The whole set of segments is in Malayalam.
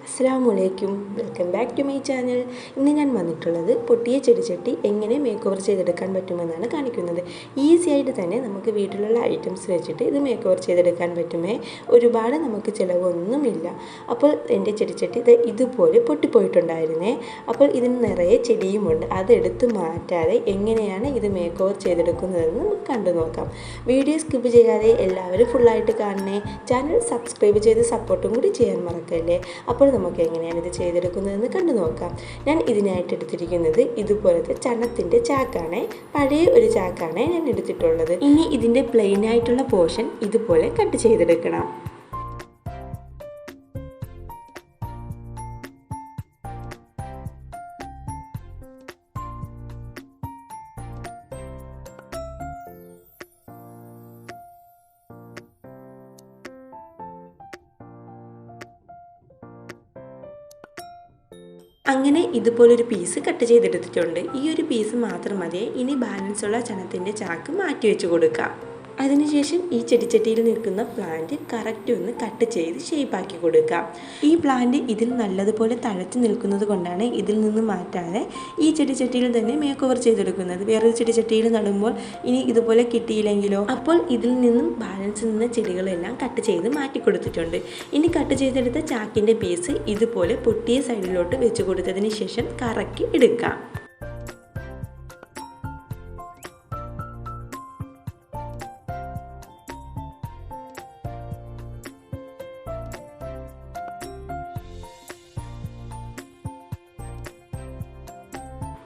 അസ്സലാമലൈക്കും, welcome back to my channel. ഇന്ന് ഞാൻ വന്നിട്ടുള്ളത് പൊട്ടിയ ചെടിച്ചട്ടി എങ്ങനെ മേക്ക് ഓവർ ചെയ്തെടുക്കാൻ പറ്റുമെന്നാണ് കാണിക്കുന്നത്. ഈസി ആയിട്ട് തന്നെ നമുക്ക് വീട്ടിലുള്ള ഐറ്റംസ് വെച്ചിട്ട് ഇത് മേക്ക് ഓവർ ചെയ്തെടുക്കാൻ പറ്റുമേ. ഒരുപാട് നമുക്ക് ചിലവൊന്നുമില്ല. അപ്പോൾ എൻ്റെ ചെടിച്ചട്ടി ഇതുപോലെ പൊട്ടിപ്പോയിട്ടുണ്ടായിരുന്നേ. അപ്പോൾ ഇതിന് നിറയെ ചെടിയുമുണ്ട്. അതെടുത്ത് മാറ്റാതെ എങ്ങനെയാണ് ഇത് മേക്ക് ഓവർ ചെയ്തെടുക്കുന്നതെന്ന് നമുക്ക് കണ്ടു നോക്കാം. വീഡിയോ സ്കിപ്പ് ചെയ്യാതെ എല്ലാവരും ഫുള്ളായിട്ട് കാണണേ. ചാനൽ സബ്സ്ക്രൈബ് ചെയ്ത് സപ്പോർട്ടും കൂടി ചെയ്യാൻ മറക്കല്ലേ. അപ്പോൾ നമുക്ക് എങ്ങനെയാണ് ഇത് ചെയ്തെടുക്കുന്നതെന്ന് കണ്ടു നോക്കാം. ഞാൻ ഇതിനായിട്ട് എടുത്തിരിക്കുന്നത് ഇതുപോലത്തെ ചണത്തിൻ്റെ ചാക്കാണ്. പഴയ ഒരു ചാക്കാണ് ഞാൻ എടുത്തിട്ടുള്ളത്. ഇനി ഇതിൻ്റെ പ്ലെയിൻ ആയിട്ടുള്ള പോർഷൻ ഇതുപോലെ കട്ട് ചെയ്തെടുക്കണം. അങ്ങനെ ഇതുപോലൊരു പീസ് കട്ട് ചെയ്തെടുത്തിട്ടുണ്ട്. ഈ ഒരു പീസ് മാത്രം മതി. ഇനി ബാലൻസുള്ള ചണത്തിൻ്റെ ചാക്ക് മാറ്റി വെച്ച് കൊടുക്കാം. അതിനുശേഷം ഈ ചെടിച്ചട്ടിയിൽ നിൽക്കുന്ന പ്ലാന്റ് കറക്റ്റ് ഒന്ന് കട്ട് ചെയ്ത് ഷേപ്പാക്കി കൊടുക്കാം. ഈ പ്ലാന്റ് ഇതിൽ നല്ലതുപോലെ തഴച്ച് നിൽക്കുന്നത് കൊണ്ടാണ് ഇതിൽ നിന്ന് മാറ്റാതെ ഈ ചെടിച്ചട്ടിയിൽ തന്നെ മേക്ക് ഓവർ ചെയ്തെടുക്കുന്നത്. വേറൊരു ചെടിച്ചട്ടിയിൽ നടുമ്പോൾ ഇനി ഇതുപോലെ കിട്ടിയില്ലെങ്കിലോ? അപ്പോൾ ഇതിൽ നിന്നും ബാലൻസ് നിന്ന ചെടികളെല്ലാം കട്ട് ചെയ്ത് മാറ്റി കൊടുത്തിട്ടുണ്ട്. ഇനി കട്ട് ചെയ്തെടുത്ത ചാക്കിൻ്റെ പീസ് ഇതുപോലെ പൊട്ടിയ സൈഡിലോട്ട് വെച്ച് കൊടുത്തതിന് ശേഷം കറക്കി എടുക്കാം.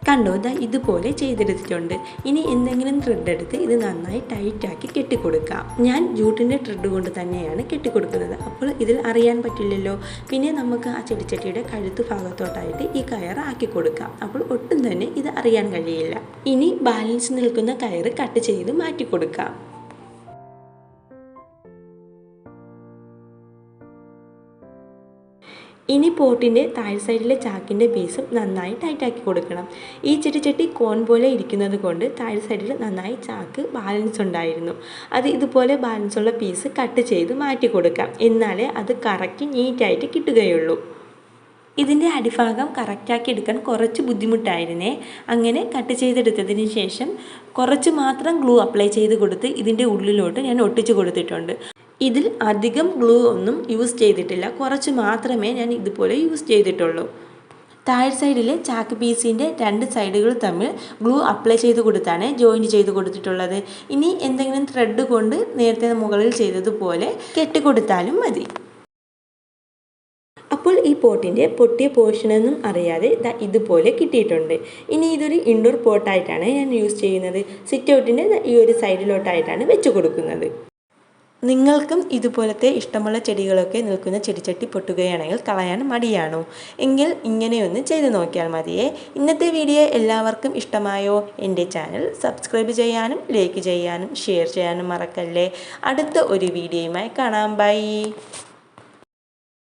കണ്ടോ, ഇതുപോലെ ചെയ്തെടുത്തിട്ടുണ്ട്. ഇനി എന്തെങ്കിലും ത്രെഡ് എടുത്ത് ഇത് നന്നായി ടൈറ്റാക്കി കെട്ടിക്കൊടുക്കാം. ഞാൻ ജൂട്ടിൻ്റെ ത്രെഡ് കൊണ്ട് തന്നെയാണ് കെട്ടിക്കൊടുക്കുന്നത്. അപ്പോൾ ഇതിൽ അറിയാൻ പറ്റില്ലല്ലോ. പിന്നെ നമുക്ക് ആ ചെടിച്ചട്ടിയുടെ കഴുത്ത് ഭാഗത്തോട്ടായിട്ട് ഈ കയർ ആക്കി കൊടുക്കാം. അപ്പോൾ ഒട്ടും തന്നെ ഇത് അറിയാൻ കഴിയില്ല. ഇനി ബാലൻസ് നിൽക്കുന്ന കയർ കട്ട് ചെയ്ത് മാറ്റി കൊടുക്കാം. ഇനി പോട്ടിൻ്റെ താഴ് സൈഡിലെ ചാക്കിൻ്റെ പീസും നന്നായി ടൈറ്റാക്കി കൊടുക്കണം. ഈ ചെടിച്ചട്ടി കോൺ പോലെ ഇരിക്കുന്നത് കൊണ്ട് താഴ് സൈഡിൽ നന്നായി ചാക്ക് ബാലൻസ് ഉണ്ടായിരുന്നു. അത് ഇതുപോലെ ബാലൻസുള്ള പീസ് കട്ട് ചെയ്ത് മാറ്റി കൊടുക്കാം. എന്നാലേ അത് കറക്റ്റ് നീറ്റായിട്ട് കിട്ടുകയുള്ളൂ. ഇതിൻ്റെ അടിഭാഗം കറക്റ്റാക്കി എടുക്കാൻ കുറച്ച് ബുദ്ധിമുട്ടായിരുന്നേ. അങ്ങനെ കട്ട് ചെയ്തെടുത്തതിന് ശേഷം കുറച്ച് മാത്രം ഗ്ലൂ അപ്ലൈ ചെയ്ത് കൊടുത്ത് ഇതിൻ്റെ ഉള്ളിലോട്ട് ഞാൻ ഒട്ടിച്ചു കൊടുത്തിട്ടുണ്ട്. ഇതിൽ അധികം ഗ്ലൂ ഒന്നും യൂസ് ചെയ്തിട്ടില്ല. കുറച്ച് മാത്രമേ ഞാൻ ഇതുപോലെ യൂസ് ചെയ്തിട്ടുള്ളൂ. താഴ് സൈഡിലെ ചാക്ക് പീസിൻ്റെ രണ്ട് സൈഡുകൾ തമ്മിൽ ഗ്ലൂ അപ്ലൈ ചെയ്ത് കൊടുത്താണ് ജോയിൻറ്റ് ചെയ്ത് കൊടുത്തിട്ടുള്ളത്. ഇനി എന്തെങ്കിലും ത്രെഡ് കൊണ്ട് നേരത്തെ മുകളിൽ ചെയ്തതുപോലെ കെട്ടിക്കൊടുത്താലും മതി. അപ്പോൾ ഈ പോട്ടിൻ്റെ പൊട്ടിയ പോർഷനൊന്നും അറിയാതെ ഇതുപോലെ കിട്ടിയിട്ടുണ്ട്. ഇനി ഇതൊരു ഇൻഡോർ പോട്ടായിട്ടാണ് ഞാൻ യൂസ് ചെയ്യുന്നത്. സിറ്റ് ഔട്ടിൻ്റെ ഈ ഒരു സൈഡിലോട്ടായിട്ടാണ് വെച്ച് കൊടുക്കുന്നത്. നിങ്ങൾക്കും ഇതുപോലത്തെ ഇഷ്ടമുള്ള ചെടികളൊക്കെ നിൽക്കുന്ന ചെടിച്ചട്ടി പൊട്ടുകയാണെങ്കിൽ കളയാൻ മടിയാണോ? എങ്കിൽ ഇങ്ങനെയൊന്ന് ചെയ്ത് നോക്കിയാൽ മതിയേ. ഇന്നത്തെ വീഡിയോ എല്ലാവർക്കും ഇഷ്ടമായോ? എൻ്റെ ചാനൽ സബ്സ്ക്രൈബ് ചെയ്യാനും ലൈക്ക് ചെയ്യാനും ഷെയർ ചെയ്യാനും മറക്കല്ലേ. അടുത്ത ഒരു വീഡിയോയുമായി കാണാം. ബൈ.